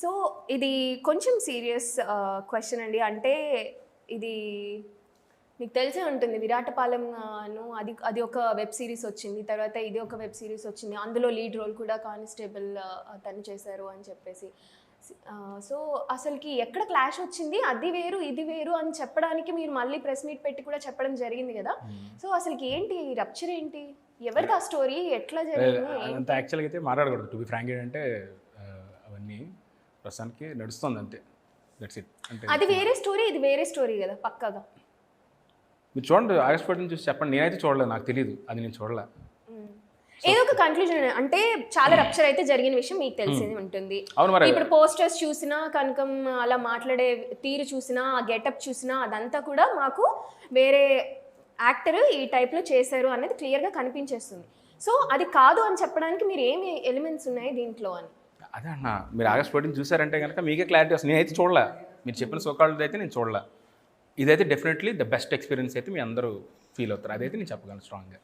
So ఇది కొంచెం serious question అండి. అంటే ఇది మీకు తెలిసే ఉంటుంది. విరాటపాలెం అది అది ఒక వెబ్ సిరీస్ వచ్చింది. తర్వాత ఇది ఒక వెబ్ సిరీస్ వచ్చింది. అందులో లీడ్ రోల్ కూడా కానిస్టేబుల్ తను చేశారు అని చెప్పేసి. సో అసలుకి ఎక్కడ క్లాష్ వచ్చింది, అది వేరు ఇది వేరు అని చెప్పడానికి మీరు మళ్ళీ ప్రెస్ మీట్ పెట్టి కూడా చెప్పడం జరిగింది కదా. సో అసలుకి ఏంటి రప్చర్ ఏంటి, ఎవరిది ఆ స్టోరీ, ఎట్లా జరిగింది? అంత యాక్చువల్గా అయితే మాట్లాడకూడదు. టు బి ఫ్రాంక్ ఏంటంటే అవన్నీ ప్రస్తుతానికి నడుస్తుంది అంతే. That's it. అంటే అది వేరే స్టోరీ, ఇది వేరే స్టోరీ కదా పక్కాగా. మీరు చూడండి, ఆగస్ట్ 14 చూసి చెప్పండి. నేనైతే చూడలేదు, నాకు తెలియదు, అది నేను చూడలే. ఏదో ఒక కన్క్లూజన్ అంటే చాలా రప్చర్ అయితే జరిగిన విషయం మీకు తెలిసింది ఉంటుంది. అవును మరి. ఇప్పుడు పోస్టర్స్ చూసినా, కనకం అలా మాట్లాడే తీరు చూసినా, ఆ గెటప్ చూసినా అదంతా కూడా మాకు వేరే యాక్టర్ ఈ టైప్లో చేశారు అనేది క్లియర్గా కనిపించేస్తుంది. సో అది కాదు అని చెప్పడానికి మీరు ఏమి ఎలిమెంట్స్ ఉన్నాయి దీంట్లో అని. అదే అన్న, మీరు ఆగస్ట్ 14 చూసారంటే కనుక మీకే క్లారిటీ వస్తుంది. నేనైతే చూడలే, మీరు చెప్పిన సోకాల్డ్ అయితే నేను చూడలే. ఇదైతే డెఫినెట్లీ ద బెస్ట్ ఎక్స్పీరియన్స్ అయితే మీ అందరూ ఫీల్ అవుతారు. అదైతే నేను చెప్పగలను స్ట్రాంగ్గా.